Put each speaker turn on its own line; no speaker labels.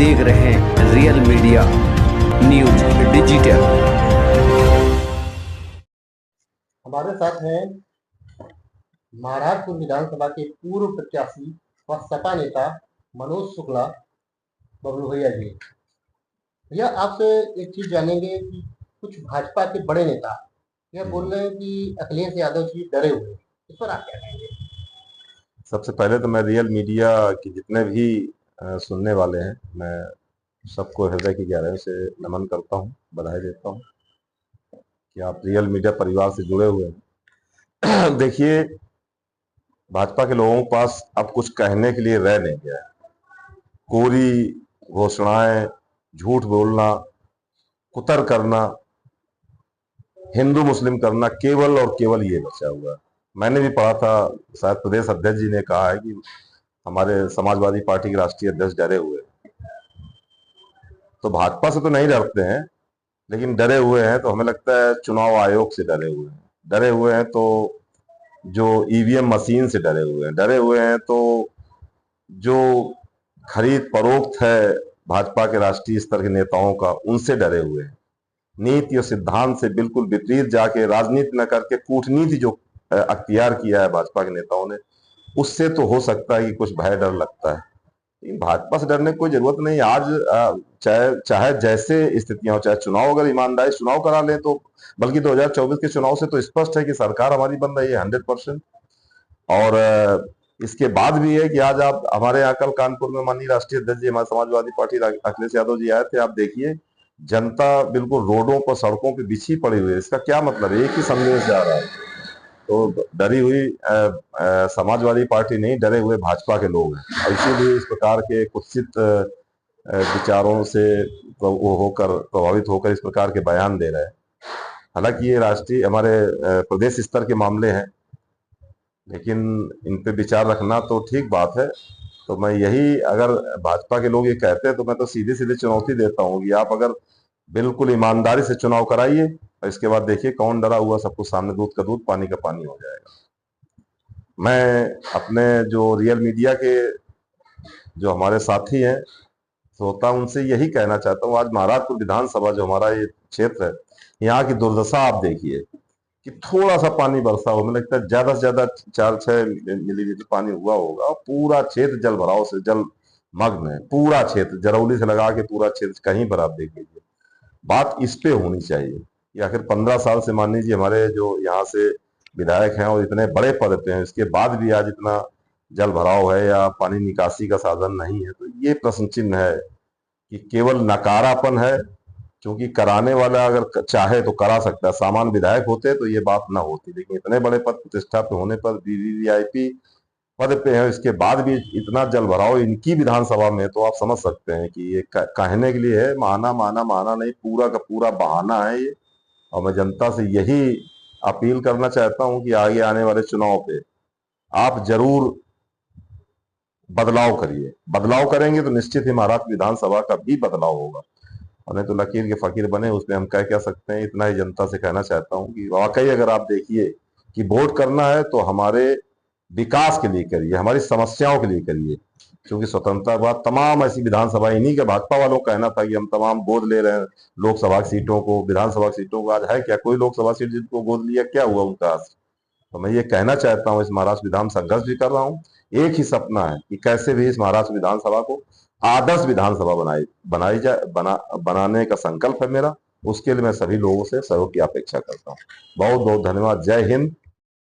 देख रहे हैं रियल मीडिया न्यूज डिजिटल।
हमारे साथ हैं महाराजपुर विधानसभा के पूर्व प्रत्याशी व सपा नेता मनोज शुक्ला बबलू भैया जी। भैया, आपसे एक चीज जानेंगे कि कुछ भाजपा के बड़े नेता यह बोल रहे हैं कि अखिलेश यादव जी डरे हुए हैं। इस पर आप क्या कहेंगे?
सबसे पहले तो मैं रियल मीडिया के जितने भी सुनने वाले हैं, मैं सबको हृदय की गहराई से नमन करता हूं, बधाई देता हूं कि आप रियल मीडिया परिवार से जुड़े हुए हैं। देखिए, भाजपा के लोगों के पास अब कुछ कहने के लिए रह नहीं गया है। कोरी घोषणाएं, झूठ बोलना, कुतर करना, हिंदू मुस्लिम करना, केवल और केवल ये बचा हुआ है। मैंने भी पढ़ा था, शायद प्रदेश अध्यक्ष जी ने कहा है कि हमारे समाजवादी पार्टी के राष्ट्रीय अध्यक्ष डरे हुए हैं। तो भाजपा से तो नहीं डरते हैं, लेकिन डरे हुए हैं तो हमें लगता है चुनाव आयोग से डरे हुए हैं। डरे हुए हैं तो जो ईवीएम मशीन से डरे हुए हैं, डरे हुए हैं तो जो खरीद फरोख्त है भाजपा के राष्ट्रीय स्तर के नेताओं का, उनसे डरे हुए हैं। नीति और सिद्धांत से बिल्कुल विपरीत जाके राजनीति न करके कूटनीति जो अख्तियार किया है भाजपा के नेताओं ने, उससे तो हो सकता है कि कुछ भय डर लगता है। लेकिन भाजपा से डरने की कोई जरूरत नहीं। आज चाहे चाहे जैसे स्थितियां हो, चाहे चुनाव, अगर ईमानदारी चुनाव करा लें तो, बल्कि 2024 के चुनाव से तो स्पष्ट है कि सरकार हमारी बन रही है 100%। और इसके बाद भी है कि आज आप हमारे यहाँ कल कानपुर में माननीय राष्ट्रीय अध्यक्ष जी हमारे समाजवादी पार्टी अखिलेश यादव जी आए थे। आप देखिए, जनता बिल्कुल रोडों पर, सड़कों पर बिछी पड़ी हुई है। इसका क्या मतलब है? एक ही संदेश जा रहा है। तो डरी हुई समाजवादी पार्टी नहीं, डरे हुए भाजपा के लोग हैं, और इसीलिए इस प्रकार के कुत्सित विचारों से वो होकर, प्रभावित होकर इस प्रकार के बयान दे रहे हैं। हालांकि ये राष्ट्रीय, हमारे प्रदेश स्तर के मामले हैं, लेकिन इन पे विचार रखना तो ठीक बात है। तो मैं यही, अगर भाजपा के लोग ये कहते हैं तो मैं तो सीधे सीधे चुनौती देता हूँ कि आप अगर बिल्कुल ईमानदारी से चुनाव कराइए, और इसके बाद देखिए कौन डरा हुआ सबको सामने दूध का दूध, पानी का पानी हो जाएगा। मैं अपने जो रियल मीडिया के जो हमारे साथी हैं, श्रोता, उनसे यही कहना चाहता हूँ, आज महाराजपुर विधानसभा जो हमारा ये क्षेत्र है, यहाँ की दुर्दशा आप देखिए कि थोड़ा सा पानी बरसा हो, मुझे लगता है ज्यादा से ज्यादा 4-6 मिलीमीटर पानी हुआ होगा, पूरा क्षेत्र जल भराव से जल मग्न है। पूरा क्षेत्र जरौली से लगा के पूरा क्षेत्र, कहीं पर आप देख लीजिए। बात इस पे होनी चाहिए कि आखिर 15 साल से मान लीजिए हमारे जो यहाँ से विधायक हैं और इतने बड़े पद पे हैं, इसके बाद भी आज इतना जल भराव है या पानी निकासी का साधन नहीं है। तो ये प्रश्न चिन्ह है कि केवल नकारापन है, क्योंकि कराने वाला अगर चाहे तो करा सकता है। सामान्य विधायक होते तो ये बात ना होती, लेकिन इतने बड़े पद प्रतिष्ठा पे होने पर, वीवीआईपी पद पे है, इसके बाद भी इतना जल भराव इनकी विधानसभा में, तो आप समझ सकते हैं कि ये कहने के लिए है, माना माना माना नहीं, पूरा का पूरा बहाना है ये। और मैं जनता से यही अपील करना चाहता हूं कि आगे आने वाले चुनाव पे आप जरूर बदलाव करिए। बदलाव करेंगे तो निश्चित ही महाराष्ट्र विधानसभा का भी बदलाव होगा, और नहीं तो लकीर के फकीर बने, उसमें हम कह सकते हैं। इतना ही जनता से कहना चाहता हूं कि वाकई अगर आप देखिए कि वोट करना है तो हमारे विकास के लिए करिए, हमारी समस्याओं के लिए करिए। क्योंकि स्वतंत्रता के बाद तमाम ऐसी विधानसभा, इन्हीं के भाजपा वालों का कहना था कि हम तमाम गोद ले रहे हैं लोकसभा की सीटों को, विधानसभा की सीटों को। आज है क्या? कोई लोकसभा सीट जिनको गोद लिया, क्या हुआ उनका? तो मैं ये कहना चाहता हूँ, इस महाराष्ट्र विधान संघर्ष भी कर रहा हूँ। एक ही सपना है कि कैसे भी इस महाराष्ट्र विधानसभा को आदर्श विधानसभा बनाने का संकल्प है मेरा। उसके लिए मैं सभी लोगों से सहयोग की अपेक्षा करता हूँ। बहुत बहुत धन्यवाद। जय हिंद,